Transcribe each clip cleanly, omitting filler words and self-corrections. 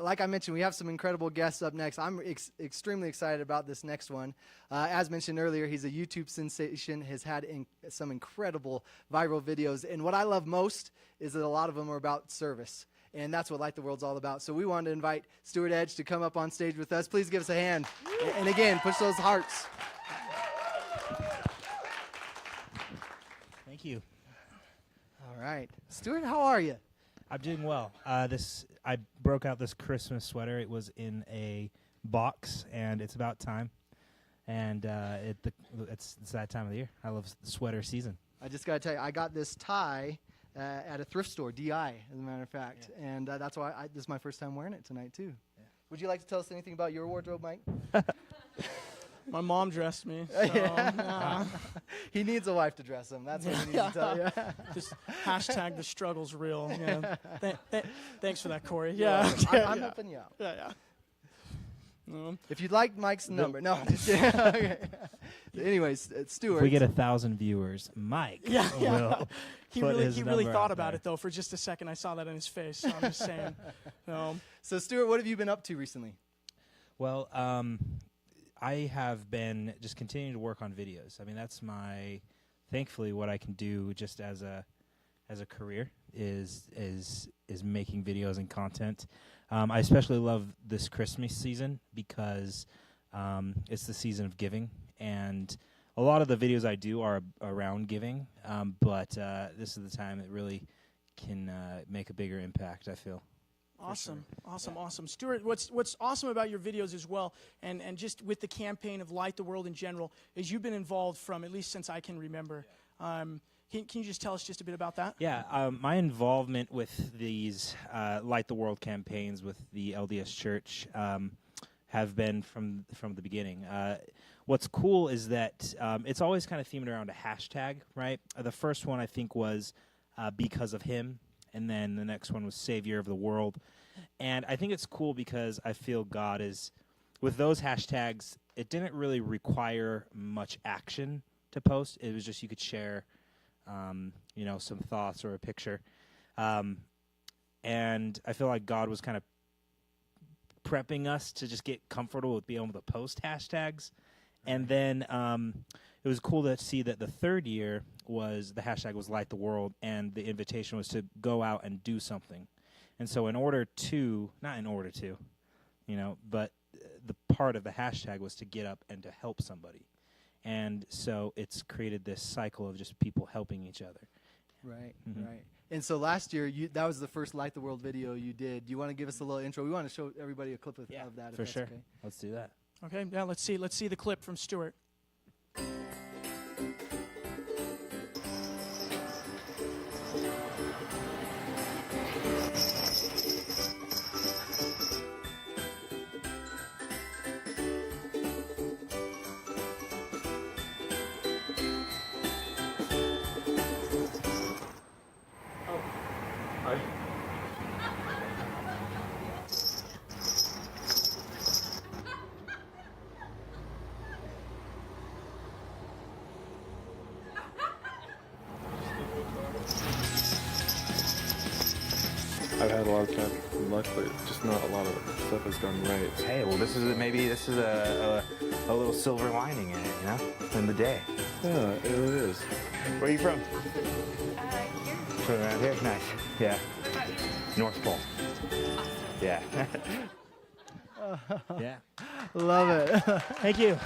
like I mentioned, we have some incredible guests up next. I'm extremely excited about this next one. As mentioned earlier, he's a YouTube sensation, has had some incredible viral videos. And what I love most is that a lot of them are about service. And that's what Light the World's all about. So we wanted to invite Stuart Edge to come up on stage with us. Please give us a hand. And again, push those hearts. Thank you. All right. Stuart, how are you? I'm doing well. I broke out this Christmas sweater. It was in a box, and it's about time. And it's that time of the year. I love sweater season. I just got to tell you, I got this tie at a thrift store, DI, as a matter of fact. Yeah. And that's why this is my first time wearing it tonight, too. Yeah. Would you like to tell us anything about your wardrobe, Mike? My mom dressed me. So, he needs a wife to dress him. That's what he needs to tell you. Just hashtag the struggle's real. Yeah. Thanks for that, Corey. Yeah. I'm helping you out. Yeah. If you'd like Mike's number. No, just kidding. Okay. Anyways, Stuart. If we get 1,000 viewers, Mike will He really thought about it, though, for just a second. I saw that in his face, so I'm just saying. So, Stuart, what have you been up to recently? Well, I have been just continuing to work on videos. I mean, that's thankfully, what I can do just as a career is making videos and content. I especially love this Christmas season because it's the season of giving, and a lot of the videos I do are around giving, but this is the time that really can make a bigger impact, I feel. Awesome, sure. Awesome. Stuart, what's awesome about your videos as well, and just with the campaign of Light the World in general, is you've been involved from, at least since I can remember. Can you just tell us just a bit about that? Yeah, my involvement with these Light the World campaigns with the LDS Church have been from the beginning. What's cool is that it's always kind of themed around a hashtag, right? The first one, I think, was because of him. And then the next one was Savior of the World. And I think it's cool because I feel God is, with those hashtags, it didn't really require much action to post. It was just you could share, some thoughts or a picture. And I feel like God was kind of prepping us to just get comfortable with being able to post hashtags. And then it was cool to see that the third year the hashtag was Light the World, and the invitation was to go out and do something. And so not in order to, but the part of the hashtag was to get up and to help somebody. And so it's created this cycle of just people helping each other. Right, right. And so last year, that was the first Light the World video you did. Do you want to give us a little intro? We want to show everybody a clip of that. For sure. Okay. Let's do that. Okay, yeah, let's see the clip from Stuart. I've had a lot of time, luckily, just not a lot of stuff has gone right. Hey, well, this is a little silver lining in it, in the day. Yeah, it really is. Where are you from? Here. From around here? Nice. Yeah. What about you? North Pole. Awesome. Yeah. Yeah. Love it. Thank you.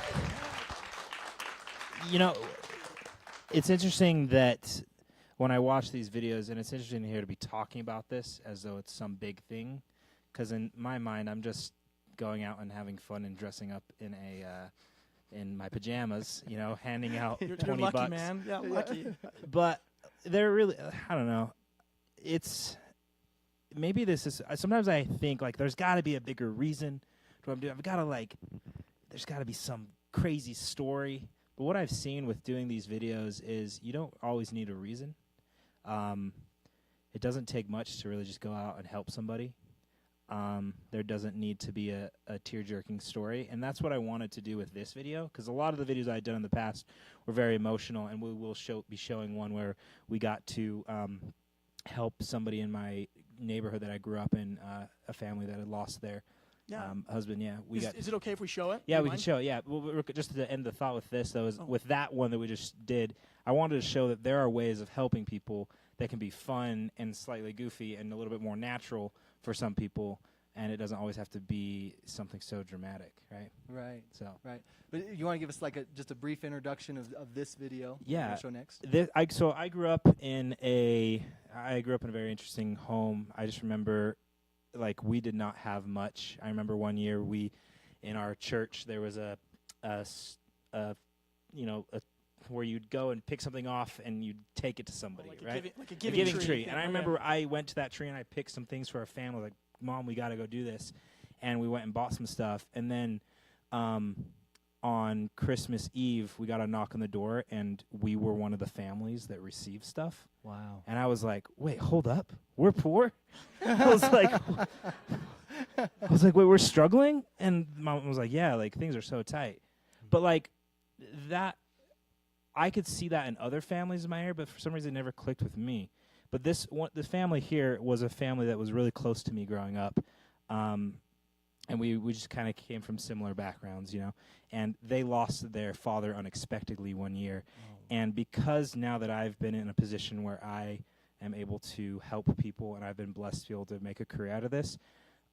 It's interesting that when I watch these videos, and it's interesting here to be talking about this as though it's some big thing, because in my mind, I'm just going out and having fun and dressing up in my pajamas, handing out You're 20 lucky, bucks. man. Yeah, lucky. But they're really, I don't know. It's maybe this is. Sometimes I think like there's got to be a bigger reason to what I'm doing. I've got to there's got to be some crazy story. But what I've seen with doing these videos is you don't always need a reason. It doesn't take much to really just go out and help somebody. There doesn't need to be a tear-jerking story, and that's what I wanted to do with this video, because a lot of the videos I'd done in the past were very emotional, and we will be showing one where we got to help somebody in my neighborhood that I grew up in, a family that had lost their husband. Yeah, Is it okay if we show it? Yeah, You we can mind? show it. Yeah, well, just to end the thought with this, though, is with that one that we just did, I wanted to show that there are ways of helping people that can be fun and slightly goofy and a little bit more natural for some people, and it doesn't always have to be something so dramatic, right? Right. So. Right. But you want to give us like just a brief introduction of this video? Yeah. We'll show next. So I grew up in a very interesting home. I just remember, like, we did not have much. I remember one year in our church, there was a where you'd go and pick something off and you'd take it to somebody, right? Like a giving tree. And I remember I went to that tree and I picked some things for our family. Like, Mom, we got to go do this. And we went and bought some stuff. And then on Christmas Eve, we got a knock on the door, and we were one of the families that received stuff. Wow. And I was like, wait, hold up. We're poor? I was like, wait, we're struggling? And Mom was like, yeah, like, things are so tight. But, like, that, I could see that in other families in my area, but for some reason it never clicked with me. But the family here was a family that was really close to me growing up. And we just kind of came from similar backgrounds, you know. And they lost their father unexpectedly one year. Oh. And because now that I've been in a position where I am able to help people and I've been blessed to be able to make a career out of this,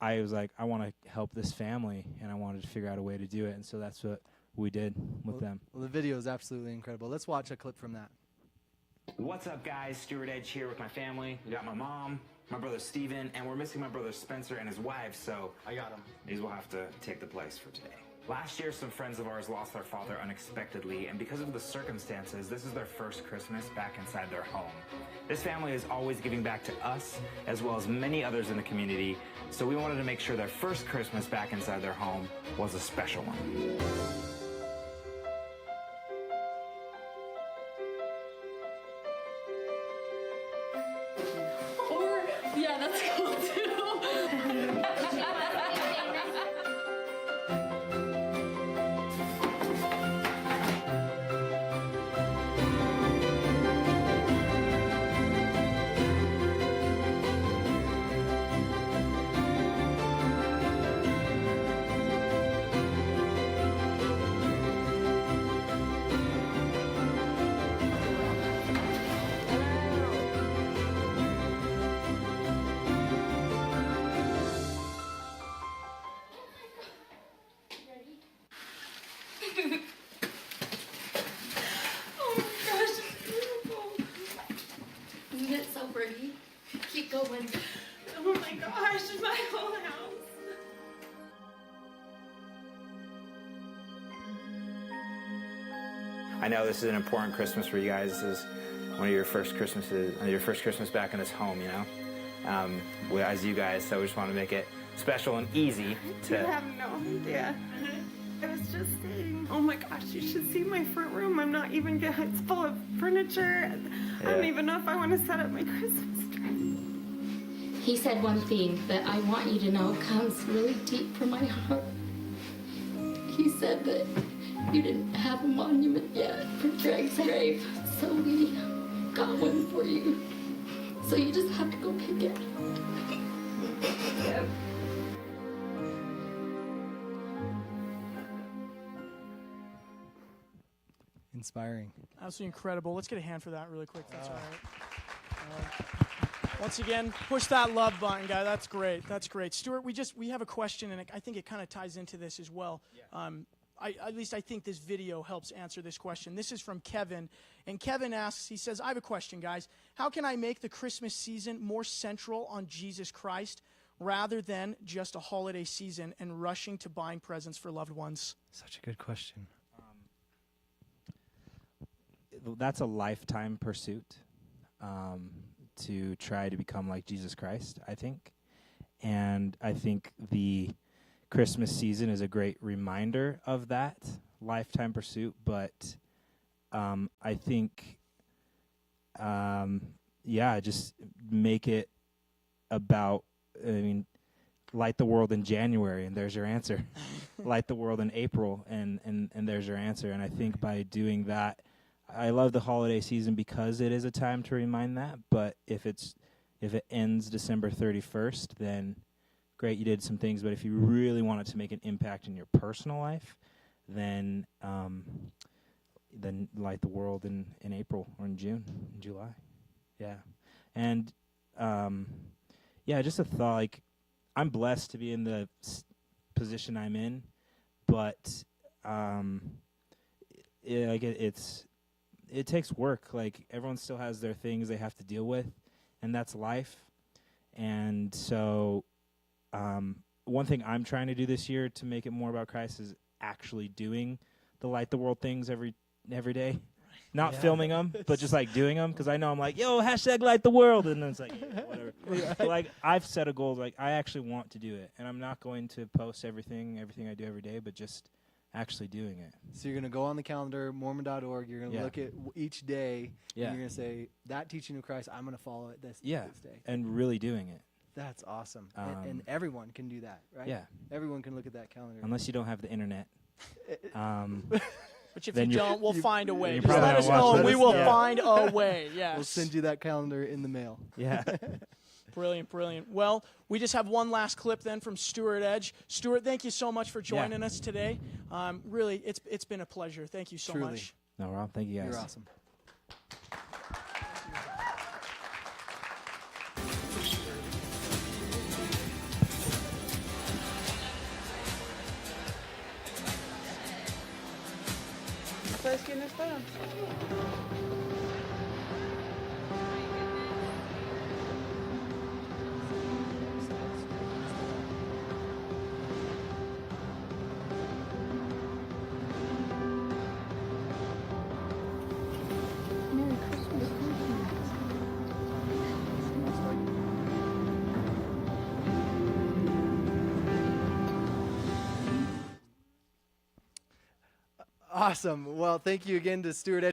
I was like, I want to help this family, and I wanted to figure out a way to do it. And so that's what we did with them. Well, the video is absolutely incredible. Let's watch a clip from that. What's up, guys? Stuart Edge here with my family. We got my mom, my brother Steven, and we're missing my brother Spencer and his wife, so I got him. These will have to take the place for today. Last year, some friends of ours lost their father unexpectedly, and because of the circumstances, this is their first Christmas back inside their home. This family is always giving back to us, as well as many others in the community, so we wanted to make sure their first Christmas back inside their home was a special one. Yeah, that's cool too. Oh my gosh, it's beautiful. Isn't it so pretty? Keep going. Oh my gosh, my whole house. I know this is an important Christmas for you guys. This is one of your first Christmases, your first Christmas back in this home, you know? As you guys, so we just want to make it special and easy You have no idea. I was just saying, oh my gosh, you should see my front room. I'm not even good. It's full of furniture. I don't even know if I want to set up my Christmas tree. He said one thing that I want you to know comes really deep from my heart. He said that you didn't have a monument yet for Greg's grave, so we got one for you. So you just have to go pick it. Yep. Inspiring. Absolutely incredible. Let's get a hand for that really quick. That's all right. Once again, push that love button, guy. That's great. That's great. Stuart, we have a question, and I think it kind of ties into this as well. Yeah. At least I think this video helps answer this question. This is from Kevin, and Kevin asks, he says, I have a question, guys. How can I make the Christmas season more central on Jesus Christ rather than just a holiday season and rushing to buying presents for loved ones? Such a good question. That's a lifetime pursuit, to try to become like Jesus Christ, I think. And I think the Christmas season is a great reminder of that lifetime pursuit. But I think, just make it about, light the world in January, and there's your answer. Light the world in April, and there's your answer. And I think by doing that, I love the holiday season because it is a time to remind that. But if If it ends December 31st, then great, you did some things. But if you really wanted to make an impact in your personal life, then light the world in April or in June, in July. Yeah. And just a thought, like, I'm blessed to be in the position I'm in, but it takes work. Like, everyone still has their things they have to deal with, and that's life. And so one thing I'm trying to do this year to make it more about Christ is actually doing the light the world things every day. Not filming them, but just like doing them, because I know I'm like, yo, hashtag light the world, and then it's like, yeah, whatever. But, like, I've set a goal, like, I actually want to do it, and I'm not going to post everything I do every day, but just actually doing it. So you're going to go on the calendar, Mormon.org, you're going to look at each day, and you're going to say, that teaching of Christ, I'm going to follow it this day. And really doing it. That's awesome. And everyone can do that, right? Yeah. Everyone can look at that calendar. Unless you don't have the internet. Which if you don't, we'll find a way. You Just let us know, and we will find a way. Yes. We'll send you that calendar in the mail. Yeah. Brilliant, brilliant. Well, we just have one last clip then from Stuart Edge. Stuart, thank you so much for joining us today. Really, it's been a pleasure. Thank you so much. No, Rob, thank you guys. You're awesome. ¿Sabes quién está? Awesome. Well, thank you again to Stuart Edge.